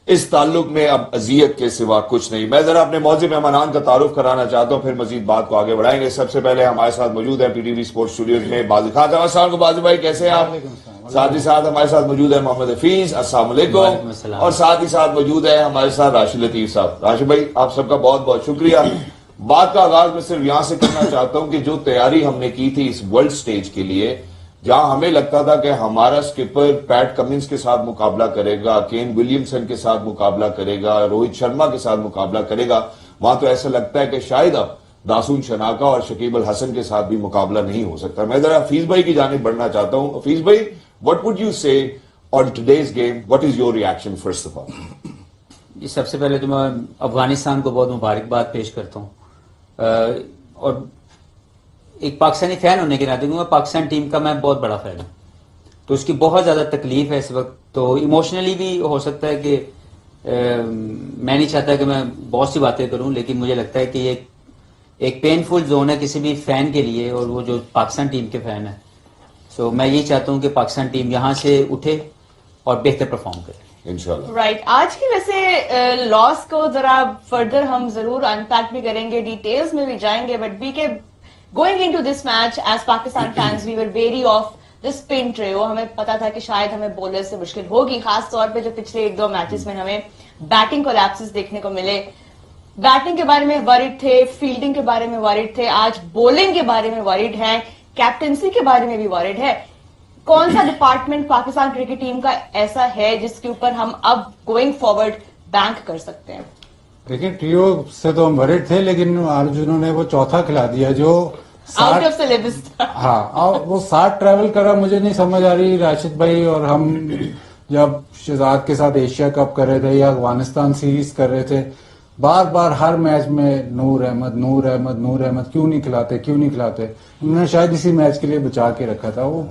اس تعلق میں اب اذیت کے سوا کچھ نہیں. میں ذرا اپنے موضوع مہمانان کا تعارف کرانا چاہتا ہوں, پھر مزید بات کو آگے بڑھائیں گے. سب سے پہلے ہمارے ساتھ موجود ہیں P T V sports studios میں بازی خان صاحب. السلام علیکم بازی بھائی, کیسے ہیں آپ؟ ساتھ ہی ساتھ ہمارے ساتھ موجود ہے محمد حفیظ, السلام علیکم. اور ساتھ ہی ساتھ موجود ہے ہمارے ساتھ راشد لطیف صاحب. راشد بھائی آپ سب کا بہت بہت شکریہ. بات کا آغاز میں صرف یہاں سے کرنا چاہتا ہوں کہ جو تیاری ہم نے کی تھی اس ورلڈ سٹیج کے لیے, جہاں ہمیں لگتا تھا کہ ہمارا سکپر پیٹ کمنس کے ساتھ مقابلہ کرے گا, کین ولیمسن کے ساتھ مقابلہ کرے گا, روہت شرما کے ساتھ مقابلہ کرے گا, وہاں تو ایسا لگتا ہے کہ شاید اب داسون شناکا اور شکیب الحسن کے ساتھ بھی مقابلہ نہیں ہو سکتا. میں ذرا حفیظ بھائی کی جانب بڑھنا چاہتا ہوں. حفیظ بھائی, what would you say on today's game? What is your reaction first of all? سب سے پہلے تو میں افغانستان کو بہت مبارکباد پیش کرتا ہوں, اور ایک پاکستانی فین ہونے کے ناطے میں پاکستان ٹیم کا میں بہت بڑا فین ہوں, تو اس کی بہت زیادہ تکلیف ہے اس وقت. تو ایموشنلی بھی ہو سکتا ہے کہ میں نہیں چاہتا کہ میں بہت سی باتیں کروں, لیکن مجھے لگتا ہے کہ یہ ایک پینفل زون ہے کسی بھی فین کے لیے, اور وہ جو پاکستان ٹیم کے فین ہیں. سو میں یہی چاہتا ہوں کہ پاکستان ٹیم یہاں سے اٹھے اور بہتر پرفارم کرے انشاءاللہ. رائٹ, آج کی ویسے لاس کو ذرا فردر ہم ضرور انپیک بھی کریں گے, ڈیٹیلز میں بھی جائیں گے, but because going into this match as Pakistan fans we were very of this pin true. ہمیں پتا تھا کہ شاید ہمیں بولر سے مشکل ہوگی, خاص طور پہ جو پچھلے ایک دو میچز میں ہمیں بیٹنگ کولیپسز دیکھنے کو ملے. بیٹنگ کے بارے میں ورڈ تھے, فیلڈنگ کے بارے میں ورڈ تھے, آج بولنگ کے بارے میں ورڈ ہے, کیپٹنسی کے بارے میں بھی ورڈ ہے. کون سا ڈپارٹمنٹ پاکستان کرکٹ ٹیم کا ایسا ہے جس کے اوپر ہم اب گوئنگ فارورڈ بینک کر سکتے ہیں؟ دیکھیں ٹریو سے تو ہم ورڈ تھے, لیکن آج انہوں نے وہ چوتھا کھلا دیا جو آؤٹ آف سلیبس تھا. ہاں, وہ 60 ٹریول کرا. مجھے نہیں سمجھ آ رہی راشد بھائی, اور ہم جب شہزاد کے ساتھ ایشیا کپ کر رہے تھے یا افغانستان سیریز کر رہے تھے, بار بار ہر میچ میں نور احمد نور احمد نور احمد کیوں نہیں کھلاتے کیوں نہیں کھلاتے. انہوں نے شاید اسی میچ کے لیے بچا کے رکھا تھا. وہ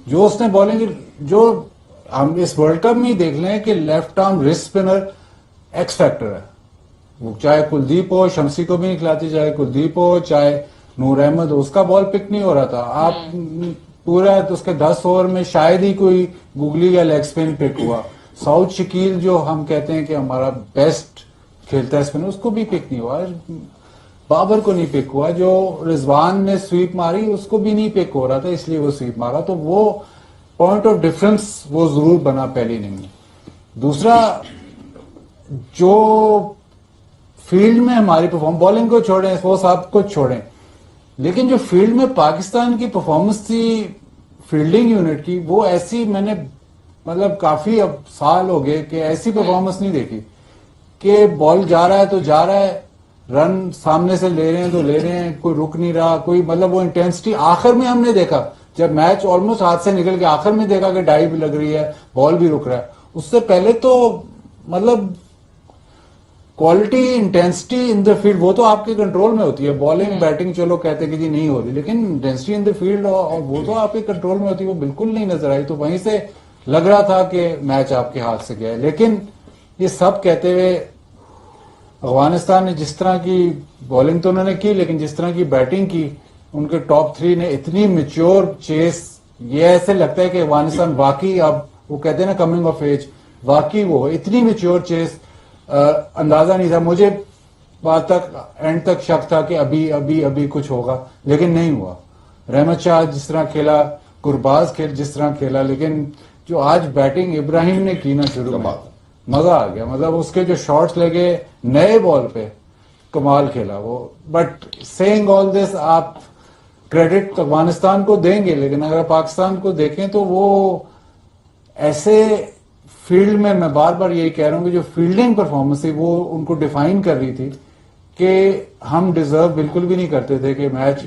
جو اس نے بالنگ, جو ہم اس ورلڈ کپ میں ہی دیکھ لیں کہ left arm rest spinner x factor ہے. وہ چاہے کلدیپ ہو, شمسی کو بھی نہیں کھلاتی, چاہے کلدیپ ہو چاہے نور احمد, اس کا بال پک نہیں ہو رہا تھا. آپ پورا اس کے 10 اوور میں شاید ہی کوئی گوگلی یا لیگ اسپن پک ہوا. سعود شکیل جو ہم کہتے ہیں کہ ہمارا بیسٹ کھیلتا ہے اسپن, اس کو بھی پک نہیں ہوا. بابر کو نہیں پک ہوا. جو رضوان نے سویپ ماری اس کو بھی نہیں پک ہو رہا تھا, اس لیے وہ سویپ مارا. تو وہ پوائنٹ آف ڈفرنس وہ ضرور بنا پہلی اننگ میں. دوسرا, جو فیلڈ میں ہماری پرفارم, بالنگ کو چھوڑیں, وہ سب کچھ چھوڑیں, لیکن جو فیلڈ میں پاکستان کی پرفارمنس تھی فیلڈنگ یونٹ کی, وہ ایسی میں نے مطلب کافی اب سال ہو گئے کہ ایسی پرفارمنس نہیں دیکھی کہ بال جا رہا ہے تو جا رہا ہے, رن سامنے سے لے رہے ہیں تو لے رہے ہیں, کوئی رک نہیں رہا, کوئی مطلب وہ انٹینسٹی. آخر میں ہم نے دیکھا جب میچ آلموسٹ ہاتھ سے نکل کے آخر میں دیکھا کہ ڈائی بھی لگ رہی ہے, بال بھی رک رہا ہے. اس سے پہلے تو مطلب quality intensity in the field وہ تو آپ کے کنٹرول میں ہوتی ہے. بالنگ بیٹنگ چلو کہتے کہ جی نہیں ہو رہی, لیکن انٹینسٹی ان دا فیلڈ وہ تو آپ کے کنٹرول میں ہوتی ہے, وہ بالکل نہیں نظر آئی. تو وہیں سے لگ رہا تھا کہ میچ آپ کے ہاتھ سے گیا ہے. لیکن یہ سب کہتے ہوئے افغانستان نے جس طرح کی بالنگ تو انہوں نے کی, لیکن جس طرح کی بیٹنگ کی, ان کے ٹاپ 3 نے اتنی میچور چیس, یہ ایسے لگتا ہے کہ افغانستان واقعی, اب وہ کہتے ہیں نا کمنگ آف ایج, واقعی وہ اتنی میچور چیس اندازہ نہیں تھا. مجھے بات تک اینڈ تک شک تھا کہ ابھی ابھی ابھی کچھ ہوگا, لیکن نہیں ہوا. رحمت شاہ جس طرح کھیلا, گرباز جس طرح کھیلا, لیکن جو آج بیٹنگ ابراہیم نے کی نا شروع میں, مزہ آ گیا. مطلب اس کے جو شاٹس لگے نئے بال پہ, کمال کھیلا وہ. بٹ سیئنگ آل دس, آپ کریڈٹ افغانستان کو دیں گے, لیکن اگر پاکستان کو دیکھیں تو وہ ایسے فیلڈ میں, میں بار بار یہی کہہ رہا ہوں کہ جو فیلڈنگ پرفارمنس تھی وہ ان کو ڈیفائن کر رہی تھی کہ ہم ڈیزرو بالکل بھی نہیں کرتے تھے کہ میچ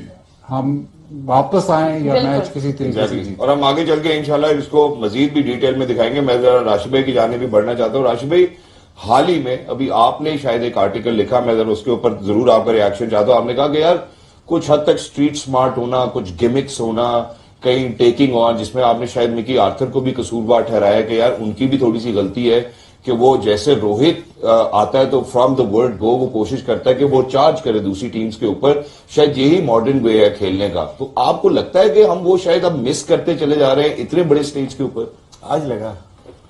ہم واپس آئیں یا میچ کسی طریقے سے. اور ہم آگے چل کے انشاءاللہ اس کو مزید بھی ڈیٹیل میں دکھائیں گے. میں ذرا راشد بھائی کی جانب بھی بڑھنا چاہتا ہوں. راشد بھائی, حال ہی میں ابھی آپ نے شاید ایک آرٹیکل لکھا, میں ذرا اس کے اوپر ضرور آپ کا ریاکشن چاہتا ہوں. آپ نے کہا کہ یار کچھ حد تک اسٹریٹ سمارٹ ہونا, کچھ گمکس ہونا, کہیں ٹیکنگ ہونا, جس میں آپ نے شاید مکی آرتھر کو بھی قصوروار ٹھہرایا کہ یار ان کی بھی تھوڑی سی غلطی ہے کہ وہ جیسے روہت آتا ہے تو فرام دا ورڈ گو وہ کوشش کرتا ہے کہ وہ چارج کرے دوسری ٹیمز کے اوپر. شاید یہی ماڈرن وے ہے کھیلنے کا. تو آپ کو لگتا ہے کہ ہم وہ شاید اب مس کرتے چلے جا رہے ہیں اتنے بڑے سٹیج کے اوپر؟ آج لگا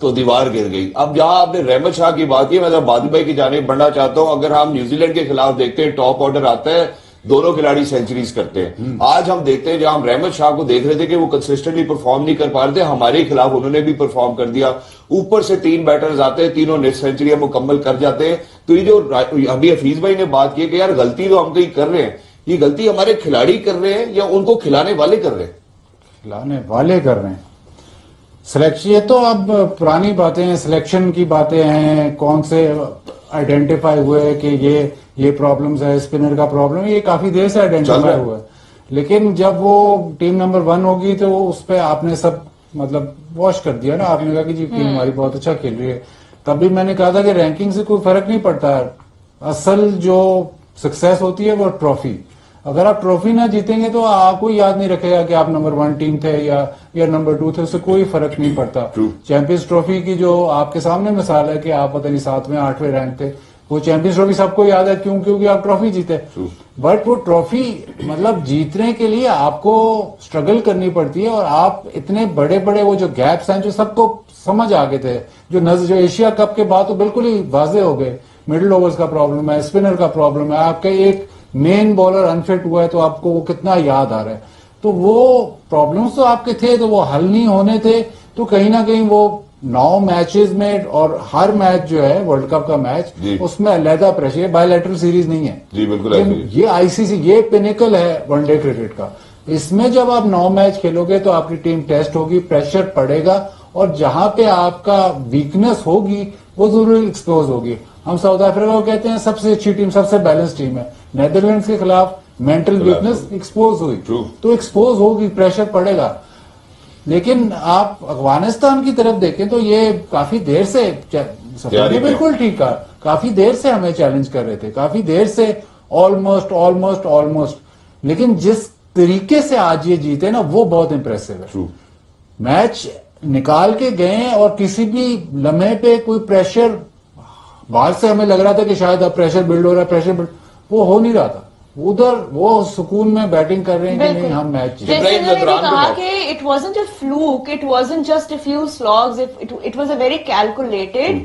تو دیوار گر گئی. اب جہاں آپ نے رحمت شاہ کی بات کی, میں ذرا بادل بھائی کی جانب بڑھنا چاہتا ہوں. اگر ہم نیوزی لینڈ کے خلاف دیکھتے ہیں, ٹاپ آرڈر آتا ہے, دونوں کھلاڑی سینچریز کرتے ہیں. آج ہم دیکھتے ہیں جہاں ہم رحمت شاہ کو دیکھ رہے تھے کہ وہ کنسسٹنٹلی پرفارم نہیں کر پا رہے تھے, ہمارے خلاف انہوں نے بھی پرفارم کر دیا. اوپر سے 3 بیٹرز آتے ہیں, تینوں نیٹ سینچریاں مکمل کر جاتے ہیں. تو یہ جو ابھی حفیظ بھائی نے بات کی کہ یار غلطی تو ہم کہیں کر رہے ہیں, یہ غلطی ہمارے کھلاڑی کر رہے ہیں یا ان کو کھلانے والے کر رہے ہیں؟ کھلانے والے کر رہے ہیں. سلیکشن یہ تو اب پرانی باتیں ہیں, سلیکشن کی باتیں ہیں, کون سے آئیڈینٹیفائی ہوئے کہ یہ پرابلمز ہے, اسپنر کا پرابلم ہے, یہ کافی دیر سے آئیڈینٹیفائی ہوا ہے. لیکن جب وہ ٹیم نمبر 1 ہوگی تو اس پہ آپ نے سب مطلب واش کر دیا نا. آپ نے کہا کہ جی ٹیم ہماری بہت اچھا کھیل رہی ہے. تب بھی میں نے کہا تھا کہ رینکنگ سے کوئی فرق نہیں پڑتا, اصل جو سکسیس ہوتی ہے وہ ٹرافی. اگر آپ ٹرافی نہ جیتیں گے تو آپ کو یاد نہیں رکھے گا کہ آپ نمبر 1 ٹیم تھے یا نمبر 2 تھے, اس سے کوئی فرق نہیں پڑتا. چیمپئنز ٹرافی کی جو آپ کے سامنے مثال ہے کہ آپ پتہ نہیں 7ویں 8ویں رینک تھے, وہ چیمپئنز ٹرافی سب کو یاد ہے کیونکہ آپ ٹرافی جیتے. بٹ وہ ٹرافی مطلب جیتنے کے لیے آپ کو اسٹرگل کرنی پڑتی ہے, اور آپ اتنے بڑے بڑے وہ جو گیپس ہیں جو سب کو سمجھ آ گئے تھے, جو ایشیا کپ کے بعد تو بالکل ہی واضح ہو گئے. مڈل اوورز کا پرابلم ہے, اسپنر کا پرابلم ہے, آپ کا ایک مین بالر انفٹ ہوا ہے تو آپ کو وہ کتنا یاد آ رہا ہے. تو وہ پرابلمز تو آپ کے تھے, تو وہ حل نہیں ہونے تھے. تو کہیں نہ کہیں وہ 9 میچز میں, اور ہر میچ جو ہے ورلڈ کپ کا میچ, اس میں علیحدہ پریشر, یہ بائی لیٹرل سیریز نہیں ہے. جی بالکل, یہ آئی سی سی, یہ پینیکل ہے ون ڈے کرکٹ کا. اس میں جب آپ 9 میچ کھیلو گے تو آپ کی ٹیم ٹیسٹ ہوگی, پریشر پڑے گا, اور جہاں پہ آپ کا ویکنس ہوگی وہ ضرور ایکسپوز ہوگی. ہم ساؤتھ افریقہ کو کہتے ہیں سب سے اچھی ٹیم, سب سے بیلنس ٹیم ہے. نیدرلینڈز کے خلاف مینٹل ویکنس ایکسپوز ہوئی, تو ایکسپوز ہوگی, پریشر پڑے گا. لیکن آپ افغانستان کی طرف دیکھیں تو یہ کافی دیر سے بالکل ٹھیک ہے, کافی دیر سے ہمیں چیلنج کر رہے تھے, کافی دیر سے آلموسٹ. لیکن جس طریقے سے آج یہ جیتے نا وہ بہت امپریسو ہے. میچ نکال کے گئے اور کسی بھی لمحے پہ کوئی پریشر باہر سے ہمیں لگ رہا تھا کہ شاید اب پریشر بلڈ ہو رہا ہے, وہ ہو نہیں رہا تھا. ادھر وہ سکون میں بیٹنگ کر رہے ہیں کہ نہیں ہم میچ جیتے. جیسے میں نے کہا کہ it wasn't a fluke, it wasn't just a few slugs, it was a very calculated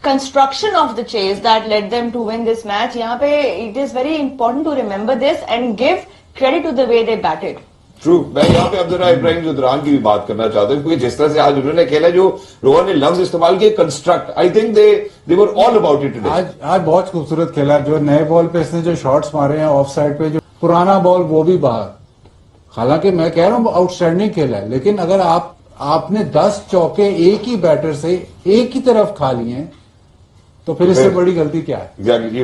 construction of the chase that led them to win this match. یہاں پہ it is very important to remember this and give credit to the way they batted. True. میں یہاں پہ عبداللہ ابراہیم زدران کی بھی بات کرنا چاہتا ہوں, کیونکہ جس طرح سے آج انہوں نے کھیلا, جو روہن نے لفظ استعمال کیے construct, I think they were all about it today. آج بہت خوبصورت کھیلا. جو نئے بال پہ اس نے جو شاٹس مارے ہیں آف سائڈ پہ, جو پرانا بال وہ بھی باہر. حالانکہ میں کہہ رہا ہوں آؤٹ اسٹینڈنگ کھیلا ہے, لیکن اگر آپ نے 10 چوکے ایک ہی بیٹر سے ایک ہی طرف کھا لیے ہیں تو پھر اس سے بڑی غلطی کیا ہے؟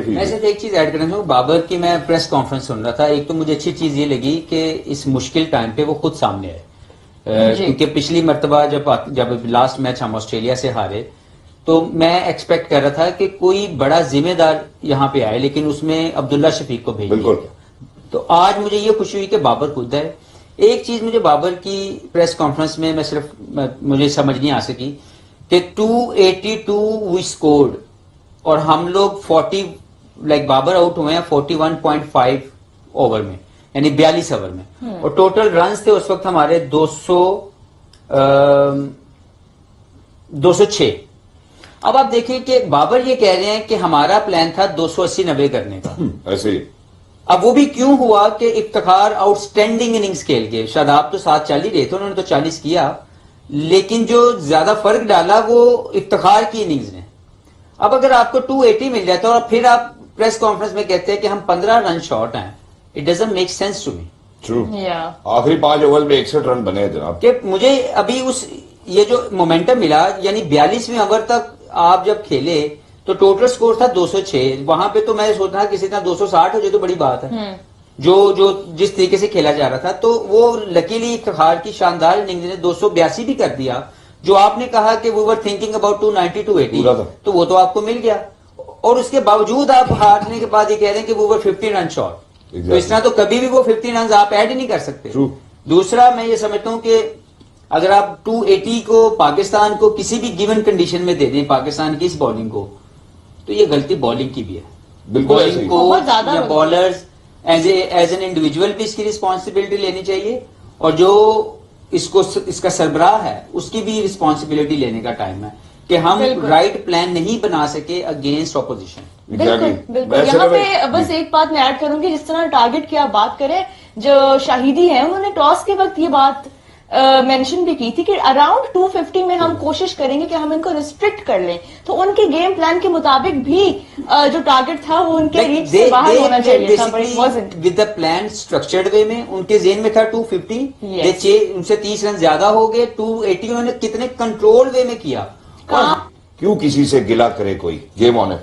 میں صرف ایک چیز ایڈ کرنا چاہوں, بابر کی میں پریس کانفرنس سن رہا تھا. ایک تو مجھے اچھی چیز یہ لگی کہ اس مشکل ٹائم پہ وہ خود سامنے آئے, کیونکہ پچھلی مرتبہ جب لاسٹ میچ ہم آسٹریلیا سے ہارے تو میں ایکسپیکٹ کر رہا تھا کہ کوئی بڑا ذمہ دار یہاں پہ آئے, لیکن اس میں عبداللہ شفیق کو بھیج دیا. تو آج مجھے یہ خوشی ہوئی کہ بابر خود ہے. ایک چیز مجھے بابر کی پریس کانفرنس میں مجھے سمجھ نہیں آ سکی کہ 282 وی اسکورڈ اور ہم لوگ 40 بابر آؤٹ ہوئے ہیں 41.5 اوور میں, یعنی 42 اوور میں, اور ٹوٹل رنز تھے اس وقت ہمارے 206. اب آپ دیکھیں کہ بابر یہ کہہ رہے ہیں کہ ہمارا پلان تھا 280-90 کرنے کا. ایسے ہی اب وہ بھی کیوں ہوا کہ افتخار آؤٹ اسٹینڈنگ اننگز کھیل گئے. شاداب تو 7 چال ہی رہے تھے, انہوں نے تو 40 کیا, لیکن جو زیادہ فرق ڈالا وہ افتخار کی اننگز نے. اب اگر آپ کو 280 مل جاتا ہے اور پھر آپ پریس کانفرنس میں کہتے ہیں کہ ہم 15 رن شارٹ ہیں, it doesn't make sense to me. True. آخری 5 اوور میں 61 رن بنے جناب. کہ مجھے ابھی یہ جو مومنٹم ملا, یعنی 42ویں اوور تک آپ جب کھیلے تو ٹوٹل سکور تھا 206. وہاں پہ تو میں سوچ رہا کسی طرح 260 ہو جائے تو بڑی بات ہے, جو جس طریقے سے کھیلا جا رہا تھا. تو وہ لکیلی افتخار کی شاندار اننگز نے 282 بھی کر دیا. جو آپ نے کہا کہ we were thinking about 290 280 تو وہ تو آپ کو مل گیا, اور اس کے باوجود آپ ہارنے کے بعد یہ کہہ رہے ہیں کہ we were 50 رن شارٹ. تو اس طرح تو کبھی بھی وہ 50 رنز آپ ایڈ ہی نہیں کر سکتے. دوسرا میں یہ سمجھتا ہوں کہ اگر آپ 280 کو پاکستان کو کسی بھی گیون کنڈیشن میں دے دیں, پاکستان کی اس بالنگ کو, تو یہ غلطی بالنگ کی بھی ہے. بالنگ کو یا بالرز ایز این انڈیویجول بھی اس کی رسپانسبلٹی لینی چاہیے, اور جو اس کا سربراہ ہے اس کی بھی رسپانسبلٹی لینے کا ٹائم ہے کہ ہم بالکل. رائٹ پلان نہیں بنا سکے اگینسٹ اپوزیشن. بالکل بالکل. یہاں پہ بس ایک بات میں ایڈ کروں گی, جس طرح ٹارگٹ کی آپ بات کریں, جو شاہدی ہیں انہوں نے ٹاس کے وقت یہ بات مینشن بھی کی تھی کہ اراؤنڈ 250 میں ہم کوشش کریں گے کہ ہم ان کو ریسٹرکٹ کر لیں, تو ان کے گیم پلان کے مطابق بھی جو ٹارگٹ تھا وہ ان کے ریچ سے باہر ہونا چاہیے تھا, but it wasn't. With the plan structured way میں ان کے ذہن میں تھا 250, Yes. ان سے 30 رن زیادہ ہو گئے, 280 انہوں نے کتنے کنٹرول وے میں کیا. کیوں کسی سے گلا کرے کوئی, گیم آن ہے.